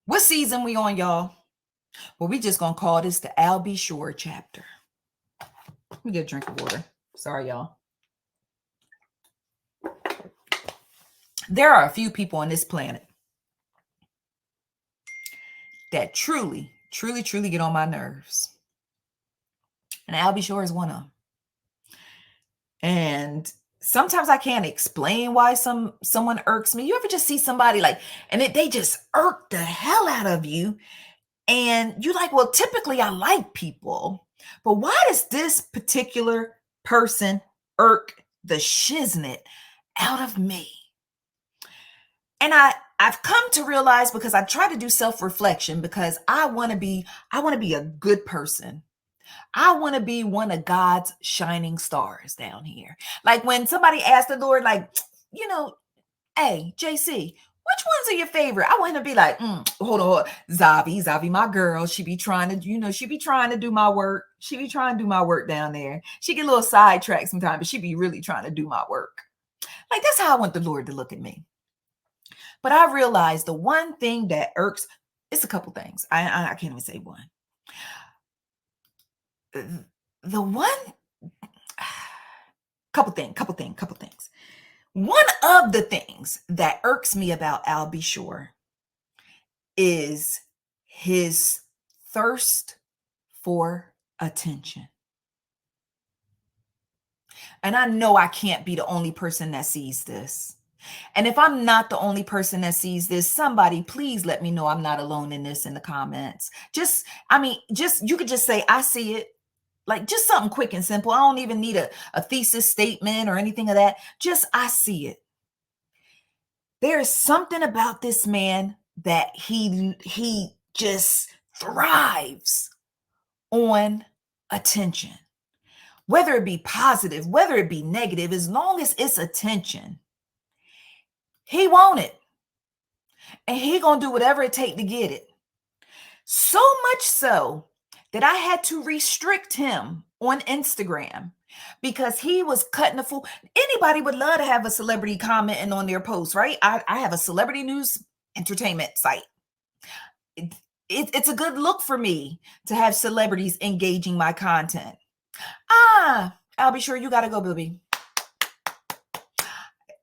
What season we on, y'all? Well, we just gonna call this the I'll Be Sure chapter. Let me get a drink of water. Sorry, y'all. There are a few people on this planet that truly get on my nerves. And I'll Be Sure is one of them. And sometimes I can't explain why someone irks me. You ever just see somebody like, and they just irk the hell out of you. And you're like, well, typically I like people, but why does this particular person irk the shiznit out of me? And I've come to realize, because I try to do self-reflection, because I want to be a good person. I want to be one of God's shining stars down here. Like when somebody asked the Lord, like, hey, JC, which ones are your favorite? I want him to be like, hold on, Zavi, my girl. She be trying to, she be trying to do my work. She be trying to do my work down there. She get a little sidetracked sometimes, but she be really trying to do my work. Like, that's how I want the Lord to look at me. But I realized the one thing that irks, it's a couple things. I can't even say one. The one, couple things. One of the things that irks me about I'll Be Sure is his thirst for attention. And I know I can't be the only person that sees this. And if I'm not the only person that sees this, somebody please let me know I'm not alone in this in the comments. You could just say, I see it. Like, just something quick and simple. I don't even need a thesis statement or anything of that. Just, I see it. There is something about this man that he just thrives on attention. Whether it be positive, whether it be negative, as long as it's attention, he want it. And he gonna do whatever it take to get it. So much so that I had to restrict him on Instagram because he was cutting the fool. Anybody would love to have a celebrity commenting on their post, right? I have a celebrity news entertainment site. It's a good look for me to have celebrities engaging my content. I'll be sure you got to go, baby.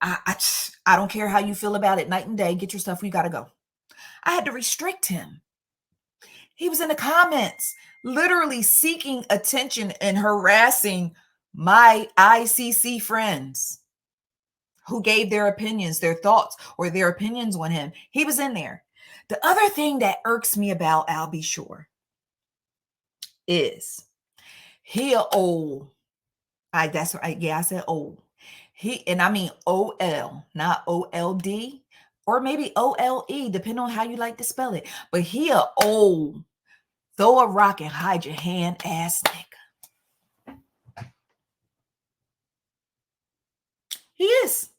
I don't care how you feel about it, night and day. Get your stuff. We got to go. I had to restrict him. He was in the comments, literally seeking attention and harassing my ICC friends who gave their opinions, their thoughts, or their opinions on him. He was in there. The other thing that irks me about I'll Be Sure is he old. That's right. Yeah, I said old. And I mean OL, not OLD, or maybe OLE, depending on how you like to spell it. But he a old, throw a rock and hide your hand ass nigga. He is.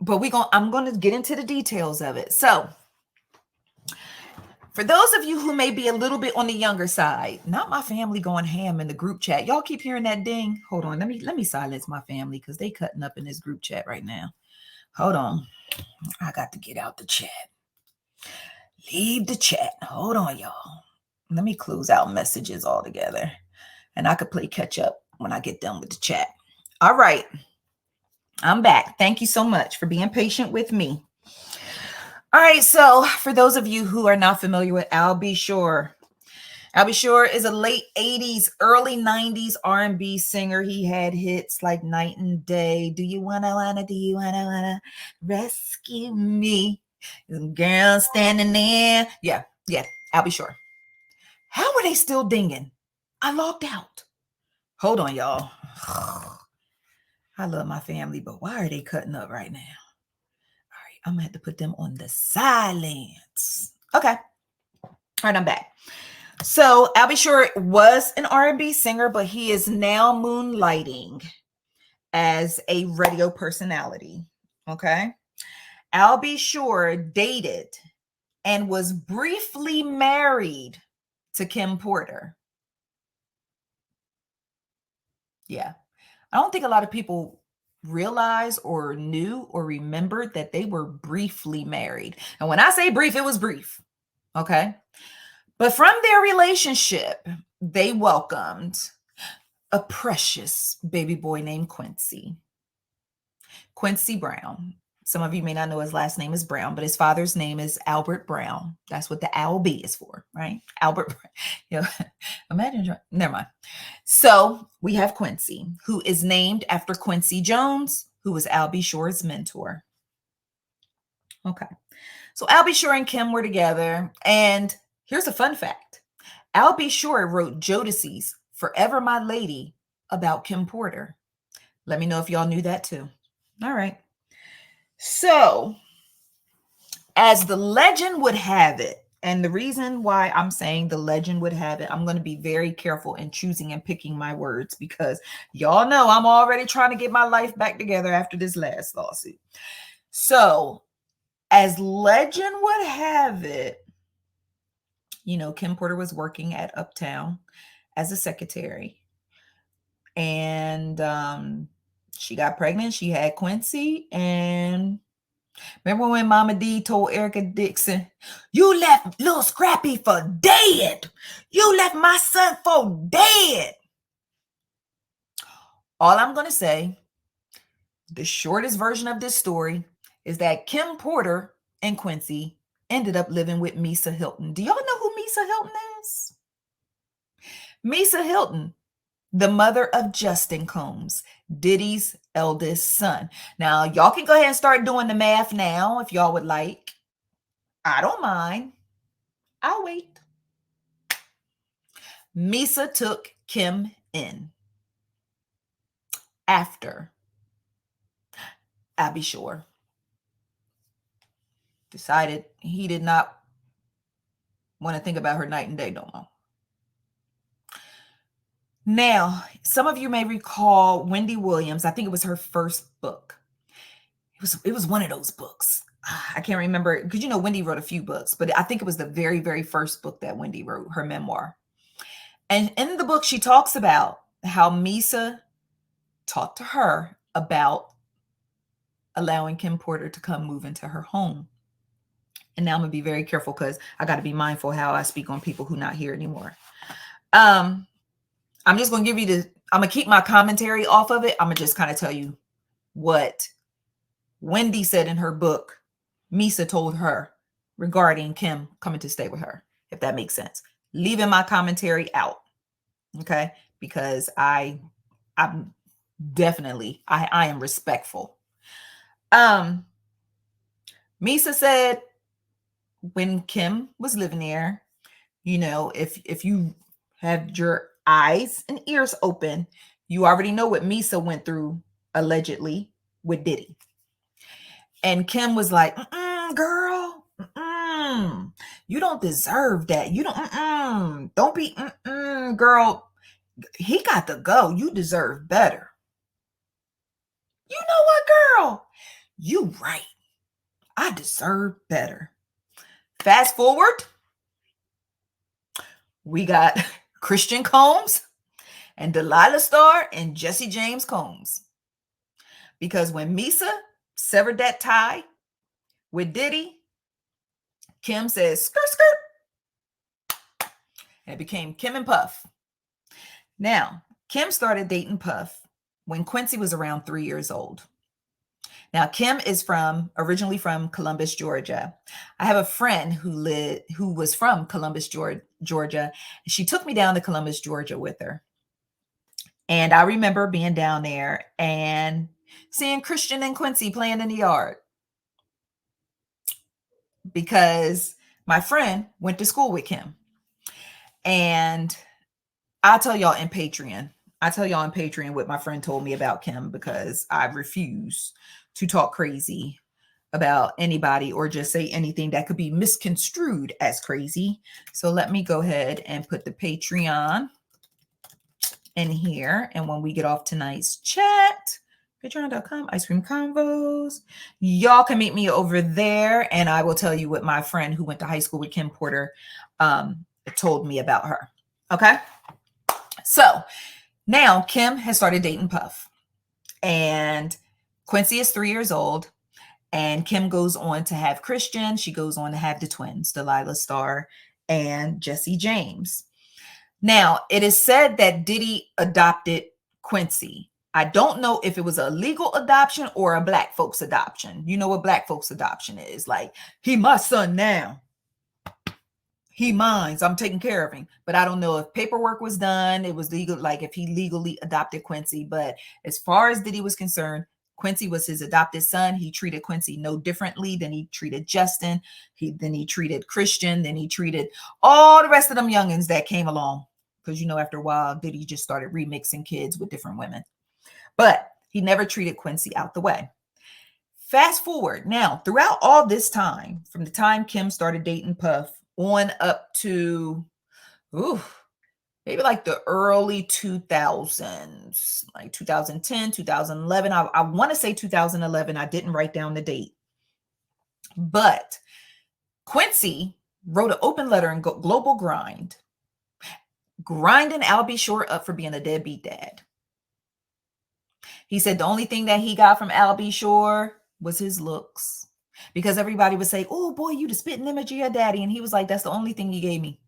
But I'm gonna get into the details of it. So, for those of you who may be a little bit on the younger side, not my family going ham in the group chat. Y'all keep hearing that ding. Hold on, let me silence my family because they cutting up in this group chat right now. Hold on, I got to get out the chat. Leave the chat. Hold on, y'all. Let me close out messages altogether, and I could play catch up when I get done with the chat. All right, I'm back. Thank you so much for being patient with me. All right, so for those of you who are not familiar with I'll Be Sure, I'll Be Sure is a late 80s, early 90s R&B singer. He had hits like Night and Day, Do You Wanna Rescue Me? Girl standing there. Yeah, I'll Be Sure. How are they still dinging? I logged out. Hold on, y'all. I love my family, but why are they cutting up right now? I'm gonna have to put them on the silence. Okay. All right, I'm back. So I'll Be Sure was an R&B singer, but he is now moonlighting as a radio personality. Okay. I'll Be Sure dated and was briefly married to Kim Porter. Yeah. I don't think a lot of people realized or knew or remembered that they were briefly married. And when I say brief, it was brief. Okay. But from their relationship, they welcomed a precious baby boy named Quincy. Quincy Brown. Some of you may not know his last name is Brown, but his father's name is Albert Brown. That's what the Al B is for, right? Albert. You know, imagine. Never mind. So we have Quincy, who is named after Quincy Jones, who was Al B. Shore's mentor. Okay. So Al B. Shore and Kim were together. And here's a fun fact. Al B. Shore wrote Jodeci's Forever My Lady about Kim Porter. Let me know if y'all knew that too. All right. So, as the legend would have it, and the reason why I'm saying the legend would have it, I'm going to be very careful in choosing and picking my words because y'all know I'm already trying to get my life back together after this last lawsuit. So, as legend would have it, you know, Kim Porter was working at Uptown as a secretary. And she got pregnant. She had Quincy. And remember when Mama D told Erica Dixon, you left little Scrappy for dead. You left my son for dead. All I'm going to say, the shortest version of this story, is that Kim Porter and Quincy ended up living with Misa Hilton. Do y'all know who Misa Hilton is? Misa Hilton, the mother of Justin Combs, Diddy's eldest son. Now, y'all can go ahead and start doing the math now if y'all would like. I don't mind. I'll wait. Misa took Kim in after Abby Shore decided he did not want to think about her night and day no more. Now, some of you may recall Wendy Williams. I think it was her first book. It was one of those books. I can't remember because, you know, Wendy wrote a few books, but I think it was the very, very first book that Wendy wrote, her memoir. And in the book, she talks about how Misa talked to her about allowing Kim Porter to come move into her home. And now I'm going to be very careful because I got to be mindful how I speak on people who not here anymore. I'm just going to give you I'm going to keep my commentary off of it. I'm going to just kind of tell you what Wendy said in her book, Misa told her regarding Kim coming to stay with her, if that makes sense. Leaving my commentary out, okay? Because I'm definitely, I am respectful. Misa said when Kim was living there, you know, if you have your eyes and ears open, you already know what Misa went through allegedly with Diddy. And Kim was like, girl, you don't deserve that. You don't be, girl. He got to go. You deserve better. You know what, girl? You right. I deserve better. Fast forward. We got Christian Combs and Delilah Starr and Jesse James Combs. Because when Misa severed that tie with Diddy, Kim says, skirt, skirt. And it became Kim and Puff. Now, Kim started dating Puff when Quincy was around 3 years old. Now, Kim is originally from Columbus, Georgia. I have a friend who was from Columbus, Georgia. She took me down to Columbus, Georgia with her. And I remember being down there and seeing Christian and Quincy playing in the yard. Because my friend went to school with Kim. And I'll tell y'all in Patreon what my friend told me about Kim, because I refuse to talk crazy about anybody or just say anything that could be misconstrued as crazy. So let me go ahead and put the Patreon in here. And when we get off tonight's chat, patreon.com, ice cream convos, y'all can meet me over there. And I will tell you what my friend who went to high school with Kim Porter told me about her. Okay. So now Kim has started dating Puff. And Quincy is 3 years old, and Kim goes on to have Christian. She goes on to have the twins, Delilah Starr and Jesse James. Now, it is said that Diddy adopted Quincy. I don't know if it was a legal adoption or a black folks adoption. You know what black folks adoption is. Like, he my son now. He mine, so I'm taking care of him. But I don't know if paperwork was done. It was legal, like if he legally adopted Quincy. But as far as Diddy was concerned, Quincy was his adopted son. He treated Quincy no differently than he treated Justin. Then he treated Christian. Then he treated all the rest of them youngins that came along. Because, you know, after a while, Diddy just started remixing kids with different women. But he never treated Quincy out the way. Fast forward now, throughout all this time, from the time Kim started dating Puff on up to, maybe like the early 2000s, like 2010, 2011. I want to say 2011. I didn't write down the date. But Quincy wrote an open letter in Global Grind, grinding Al B. Shore up for being a deadbeat dad. He said the only thing that he got from Al B. Shore was his looks. Because everybody would say, oh boy, you the spitting image of your daddy. And he was like, that's the only thing he gave me,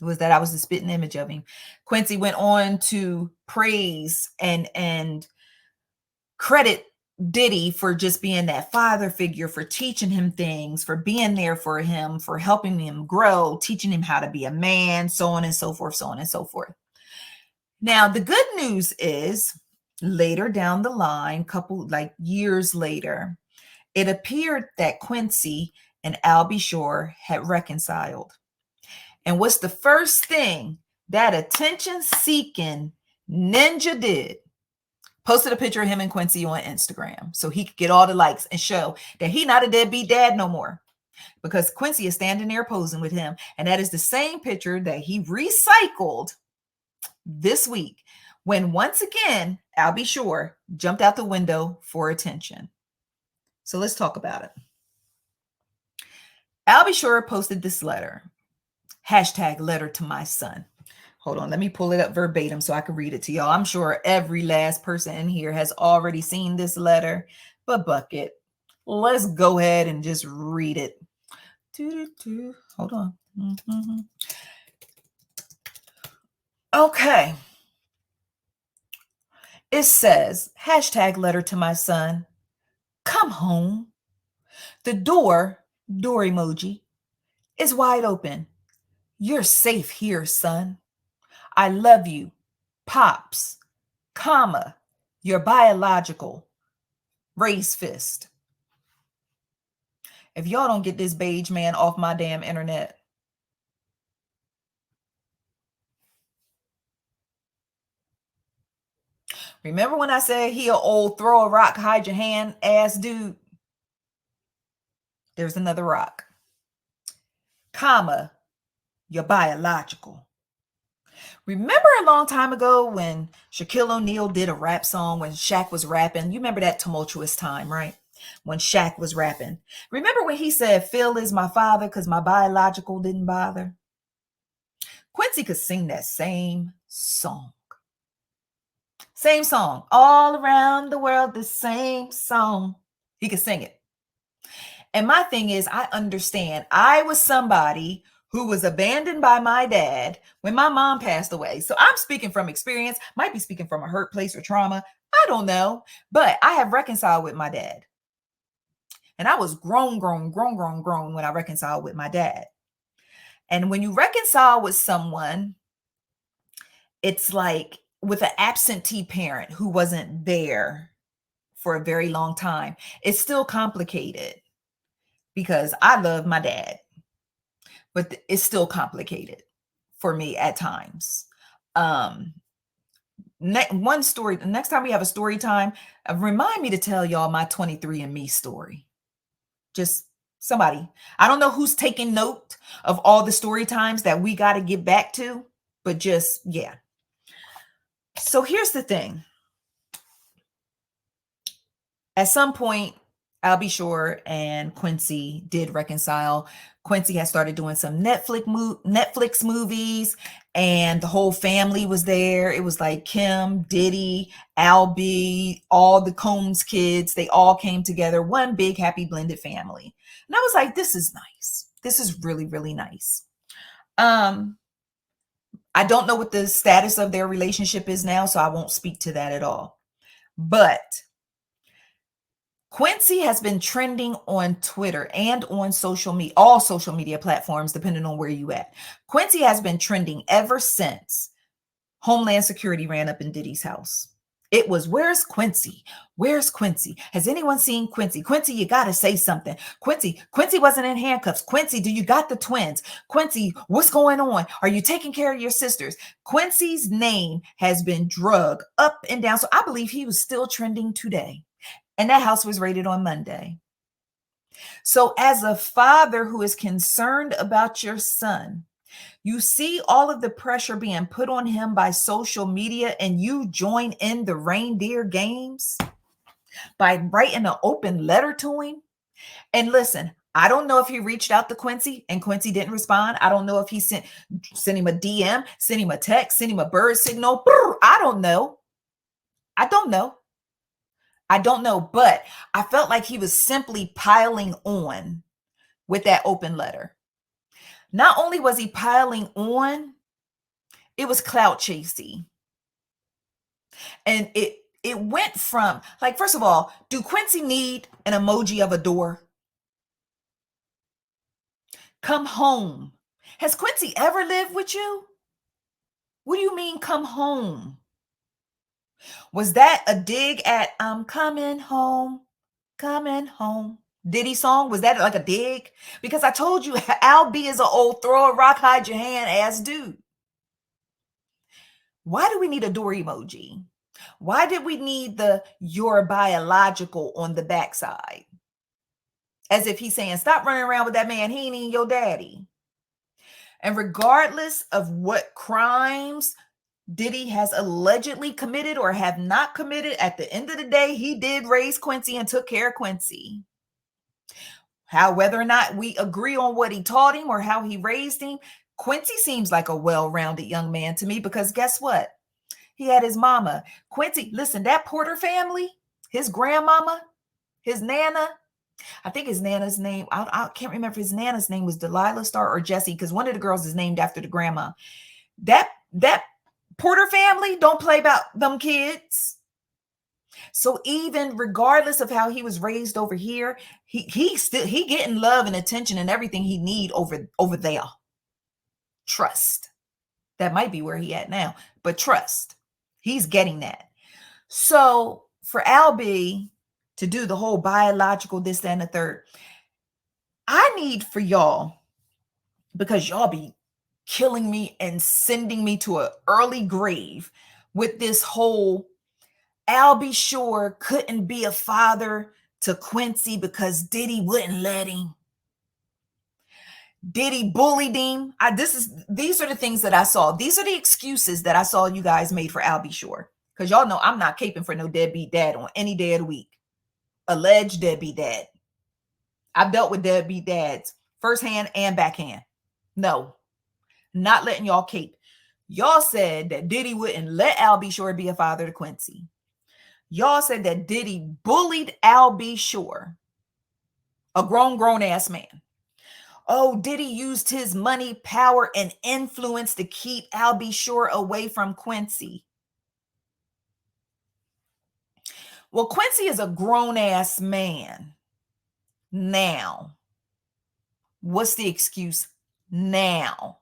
was that I was the spitting image of him. Quincy went on to praise and credit Diddy for just being that father figure, for teaching him things, for being there for him, for helping him grow, teaching him how to be a man, so on and so forth, so on and so forth. Now, the good news is later down the line, couple like years later, it appeared that Quincy and Al B. Shore had reconciled. And what's the first thing that attention-seeking ninja did? Posted a picture of him and Quincy on Instagram so he could get all the likes and show that he not a deadbeat dad no more. Because Quincy is standing there posing with him. And that is the same picture that he recycled this week when once again, Al B. Shore jumped out the window for attention. So let's talk about it. Al B. Shore posted this letter. #letter to my son. Hold on, let me pull it up verbatim so I can read it to y'all. I'm sure every last person in here has already seen this letter, but bucket, let's go ahead and just read it. Hold on. Okay. It says, #letter to my son. Come home. The door emoji, is wide open. You're safe here, son. I love you. Pops, comma, your biological. Raise fist. If y'all don't get this beige man off my damn internet. Remember when I said he an old throw a rock, hide your hand ass dude? There's another rock. Comma, your biological. Remember a long time ago when Shaquille O'Neal did a rap song when Shaq was rapping? You remember that tumultuous time, right? When Shaq was rapping. Remember when he said, Phil is my father because my biological didn't bother? Quincy could sing that same song. Same song. All around the world, the same song. He could sing it. And my thing is, I understand. I was somebody who was abandoned by my dad when my mom passed away. So I'm speaking from experience, might be speaking from a hurt place or trauma. I don't know. But I have reconciled with my dad. And I was grown when I reconciled with my dad. And when you reconcile with someone, it's like with an absentee parent who wasn't there for a very long time. It's still complicated because I love my dad, but it's still complicated for me at times. One story, the next time we have a story time, remind me to tell y'all my 23andMe story. Just somebody. I don't know who's taking note of all the story times that we got to get back to, but just, yeah. So here's the thing. At some point, I'll be sure and Quincy did reconcile. Quincy had started doing some Netflix movies, and the whole family was there. It was like Kim, Diddy, Albie, all the Combs kids. They all came together, one big happy blended family. And I was like, this is nice. This is really, really nice. Um, I don't know what the status of their relationship is now, so I won't speak to that at all. But Quincy has been trending on Twitter and on social media, all social media platforms, depending on where you at. Quincy has been trending ever since Homeland Security ran up in Diddy's house. It was, where's Quincy? Where's Quincy? Has anyone seen Quincy? Quincy, you got to say something. Quincy wasn't in handcuffs. Quincy, do you got the twins? Quincy, what's going on? Are you taking care of your sisters? Quincy's name has been drug up and down. So I believe he was still trending today. And that house was raided on Monday. So as a father who is concerned about your son, you see all of the pressure being put on him by social media, and you join in the reindeer games by writing an open letter to him. And listen, I don't know if he reached out to Quincy and Quincy didn't respond. I don't know if he sent him a DM, sent him a text, sent him a bird signal. I don't know. I don't know, but I felt like he was simply piling on with that open letter. Not only was he piling on, it was clout chasing. And it went from, like, first of all, do Quincy need an emoji of a door? Come home. Has Quincy ever lived with you? What do you mean, come home? Was that a dig at I'm coming home, coming home? Diddy song? Was that like a dig? Because I told you, Al B is an old throw a rock, hide your hand ass dude. Why do we need a door emoji? Why did we need the your biological on the backside? As if he's saying, stop running around with that man. He ain't even your daddy. And regardless of what crimes Diddy has allegedly committed or have not committed, at the end of the day, he did raise Quincy and took care of Quincy. How, whether or not we agree on what he taught him or how he raised him, Quincy seems like a well-rounded young man to me, because guess what? He had his mama. Quincy, listen, that Porter family, his grandmama, his nana, I think his nana's name, I can't remember if his nana's name was Delilah Star or Jessie, because one of the girls is named after the grandma. That Porter family don't play about them kids. So even regardless of how he was raised over here, he getting love and attention and everything he need over there. Trust. That might be where he at now, but trust. He's getting that. So for Albie to do the whole biological this, that, and the third, I need for y'all, because y'all be killing me and sending me to an early grave with this whole Albie Shore couldn't be a father to Quincy because Diddy wouldn't let him. Diddy bullied him. These are the things that I saw. These are the excuses that I saw you guys made for Albie Shore. Because y'all know I'm not caping for no deadbeat dad on any day of the week. Alleged deadbeat dad. I've dealt with deadbeat dads, firsthand and backhand. No, not letting y'all cape. Y'all said that Diddy wouldn't let Albie Shore be a father to Quincy. Y'all said that Diddy bullied Albie Shore, a grown ass man. Oh, Diddy used his money, power, and influence to keep Albie Shore away from Quincy. Well, Quincy is a grown-ass man now. What's the excuse now?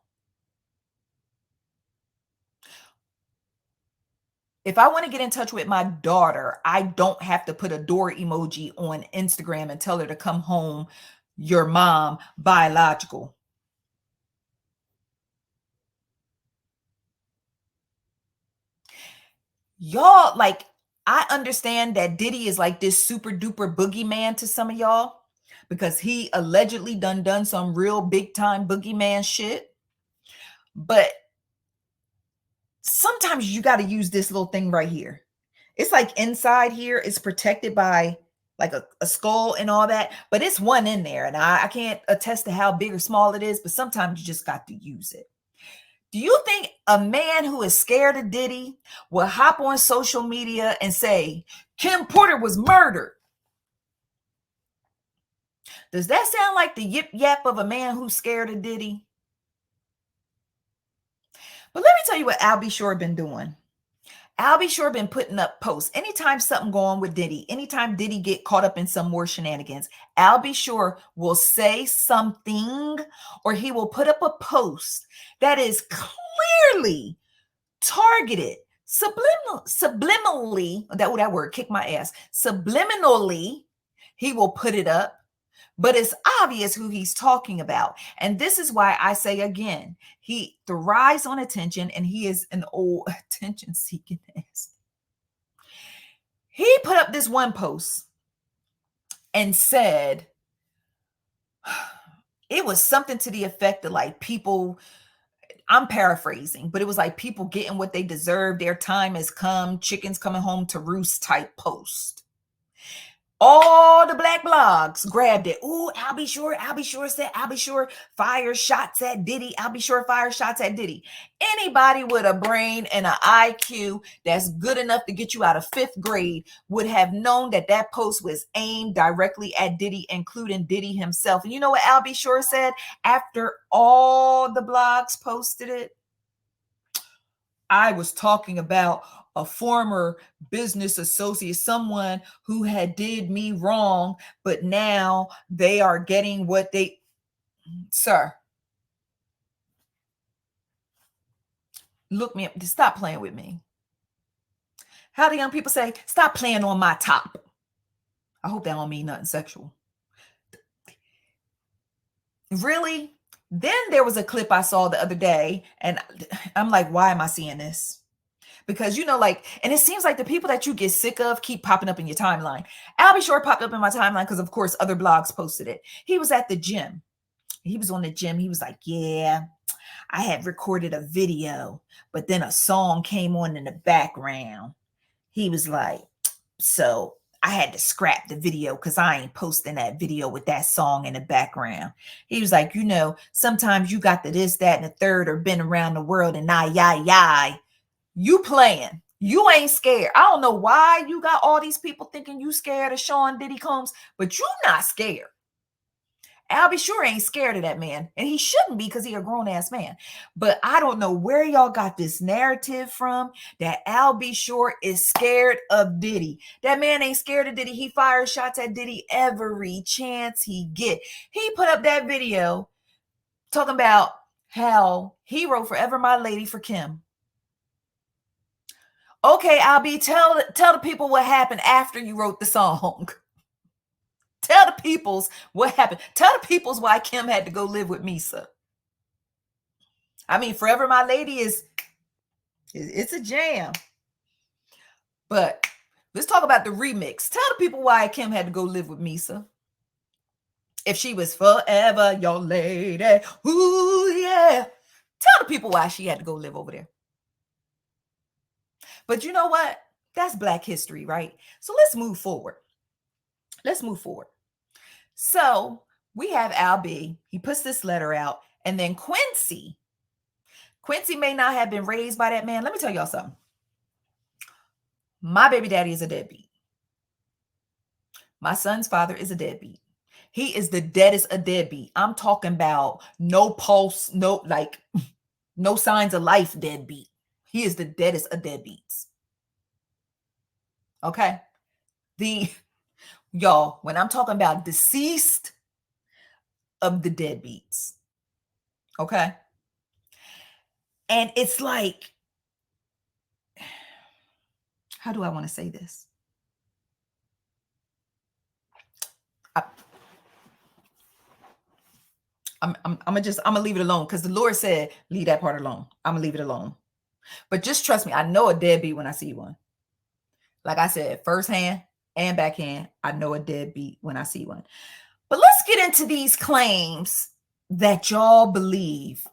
If I want to get in touch with my daughter, I don't have to put a door emoji on Instagram and tell her to come home, your mom, biological. Y'all, like, I understand that Diddy is like this super duper boogeyman to some of y'all because he allegedly done some real big time boogeyman shit. But sometimes you got to use this little thing right here. It's like inside here is protected by like a skull and all that, but it's one in there. And I can't attest to how big or small it is, but sometimes you just got to use it. Do you think a man who is scared of Diddy will hop on social media and say, Kim Porter was murdered? Does that sound like the yip yap of a man who's scared of Diddy? But let me tell you what Al B. Shore been doing. Al B. Shore been putting up posts. Anytime something go on with Diddy, anytime Diddy get caught up in some more shenanigans, Al B. Shore will say something or he will put up a post that is clearly targeted, subliminally, that word, kick my ass, subliminally, he will put it up. But it's obvious who he's talking about. And this is why I say again, he thrives on attention and he is an old attention-seeking ass. He put up this one post and said, it was something to the effect of like people, I'm paraphrasing, but it was like people getting what they deserve. Their time has come, chickens coming home to roost type post. All the black blogs grabbed it. Ooh, Al B. Shore said, Al B. Shore fire shots at Diddy. Al B. Shore fire shots at Diddy. Anybody with a brain and an IQ that's good enough to get you out of 5th grade would have known that that post was aimed directly at Diddy, including Diddy himself. And you know what Al B. Shore said after all the blogs posted it? I was talking about a former business associate, someone who had did me wrong, but now they are getting what they, sir, look me up, stop playing with me. How do young people say, stop playing on my top? I hope that don't mean nothing sexual. Really? Then there was a clip I saw the other day and I'm like, why am I seeing this? Because, you know, like, and it seems like the people that you get sick of keep popping up in your timeline. Al B. Shore popped up in my timeline because, of course, other blogs posted it. He was at the gym. He was on the gym. He was like, yeah, I had recorded a video, but then a song came on in the background. He was like, so I had to scrap the video because I ain't posting that video with that song in the background. He was like, you know, sometimes you got the this, that, and the third or been around the world and yah. You playing. You ain't scared. I don't know why you got all these people thinking you scared of Sean Diddy Combs, but you not scared. Al B. Shore ain't scared of that man, and he shouldn't be because he a grown-ass man. But I don't know where y'all got this narrative from that Al B. Shore is scared of Diddy. That man ain't scared of Diddy. He fires shots at Diddy every chance he get. He put up that video talking about how he wrote Forever My Lady for Kim. Okay, Al B, tell the people what happened after you wrote the song. Tell the peoples what happened. Tell the peoples why Kim had to go live with Misa. I mean, Forever My Lady it's a jam. But let's talk about the remix. Tell the people why Kim had to go live with Misa. If she was forever your lady. Ooh, yeah. Tell the people why she had to go live over there. But you know what? That's Black history, right? So let's move forward. So we have Al B. He puts this letter out. And then Quincy may not have been raised by that man. Let me tell y'all something. My baby daddy is a deadbeat. My son's father is a deadbeat. He is the deadest of deadbeat. I'm talking about no pulse, no signs of life deadbeat. He is the deadest of deadbeats. Okay? Y'all, when I'm talking about deceased of the deadbeats. Okay? And it's like, how do I want to say this? I'm gonna leave it alone because the Lord said, leave that part alone. I'm gonna leave it alone. But just trust me, I know a deadbeat when I see one. Like I said, firsthand and backhand, I know a deadbeat when I see one. But let's get into these claims that y'all believe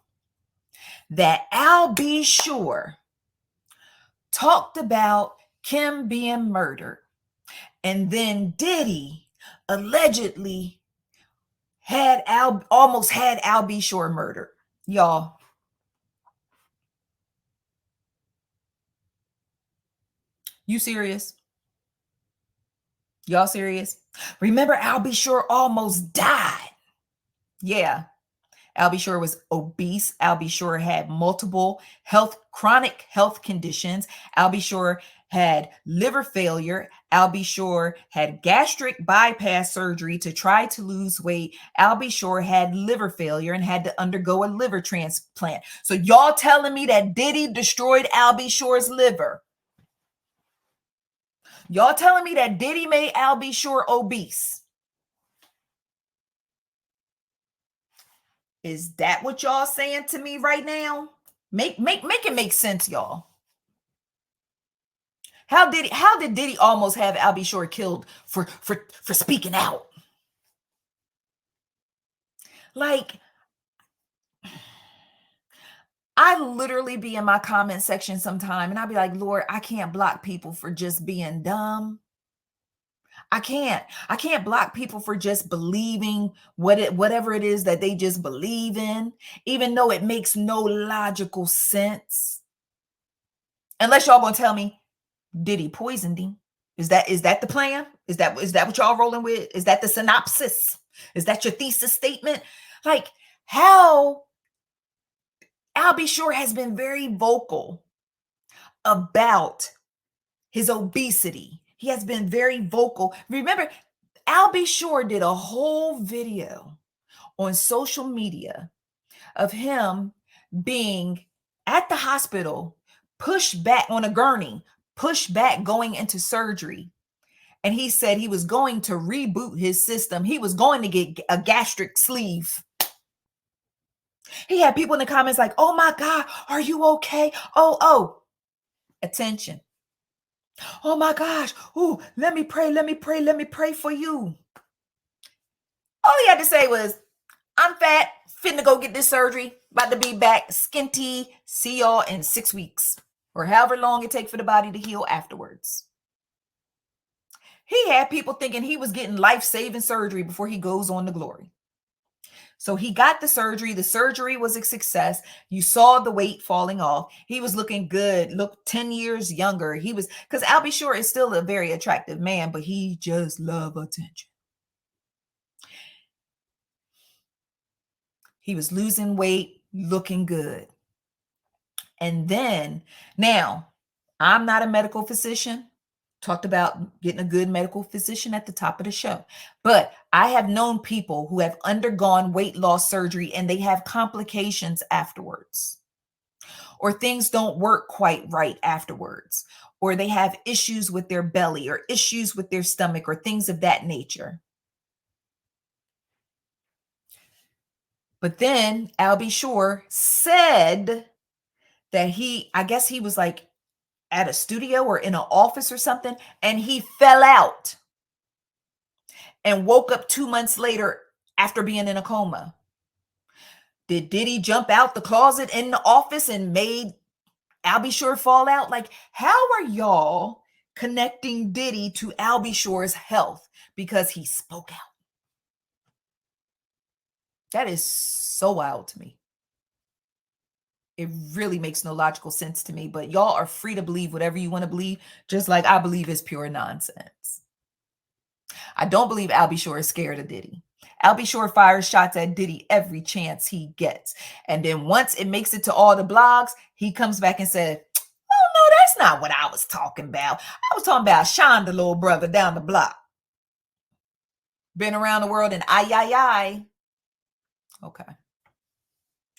that Al B. Shore talked about Kim being murdered. And then Diddy allegedly almost had Al B. Shore murdered. Y'all, you serious? Y'all serious? Remember, Al B. Shore almost died. Yeah. Al B. Shore was obese. Al B. Shore had multiple chronic health conditions. Al B. Shore had liver failure. Al B. Shore had gastric bypass surgery to try to lose weight. Al B. Shore had liver failure and had to undergo a liver transplant. So y'all telling me that Diddy destroyed Al B. Shore's liver? Y'all telling me that Diddy made Al B. Shore obese? Is that what y'all saying to me right now? Make it make sense, y'all. How did Diddy almost have Al B. Shore killed for speaking out? Like, I literally be in my comment section sometime and I'll be like, Lord, I can't block people for just being dumb. I can't block people for just believing whatever it is that they just believe in, even though it makes no logical sense. Unless y'all gonna tell me Diddy poisoned him. Is that the plan? Is that what y'all rolling with? Is that the synopsis? Is that your thesis statement? Like, how Al B. Shore has been very vocal about his obesity. He has been very vocal. Remember, Al B. Shore did a whole video on social media of him being at the hospital, pushed back on a gurney, pushed back going into surgery. And he said he was going to reboot his system. He was going to get a gastric sleeve. He had people in the comments like, oh my God, are you okay? Oh, attention. Oh my gosh. Ooh, let me pray for you. All he had to say was, I'm fat, finna go get this surgery, about to be back, skinty, see y'all in 6 weeks, or however long it takes for the body to heal afterwards. He had people thinking he was getting life-saving surgery before he goes on to glory. So he got the surgery. The surgery was a success. You saw the weight falling off. He was looking good, looked 10 years younger. He was, because Al B. Shore is still a very attractive man, but he just loved attention. He was losing weight, looking good. And then, now, I'm not a medical physician. Talked about getting a good medical physician at the top of the show. But I have known people who have undergone weight loss surgery and they have complications afterwards, or things don't work quite right afterwards, or they have issues with their belly or issues with their stomach or things of that nature. But then Al B. Shore said that I guess he was like at a studio or in an office or something, and he fell out and woke up 2 months later after being in a coma. Did Diddy jump out the closet in the office and made Al B. Shore fall out? Like, how are y'all connecting Diddy to Al B. Shore's health because he spoke out? That is so wild to me. It really makes no logical sense to me, but y'all are free to believe whatever you want to believe, just like I believe is pure nonsense. I don't believe Al B. Shore is scared of Diddy. Al B. Shore fires shots at Diddy every chance he gets. And then once it makes it to all the blogs, he comes back and said, oh, no, that's not what I was talking about. I was talking about Sean, the little brother down the block. Been around the world and I. Okay.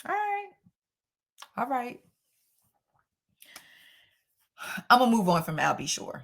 All right. All right. I'm going to move on from Al B. Shore.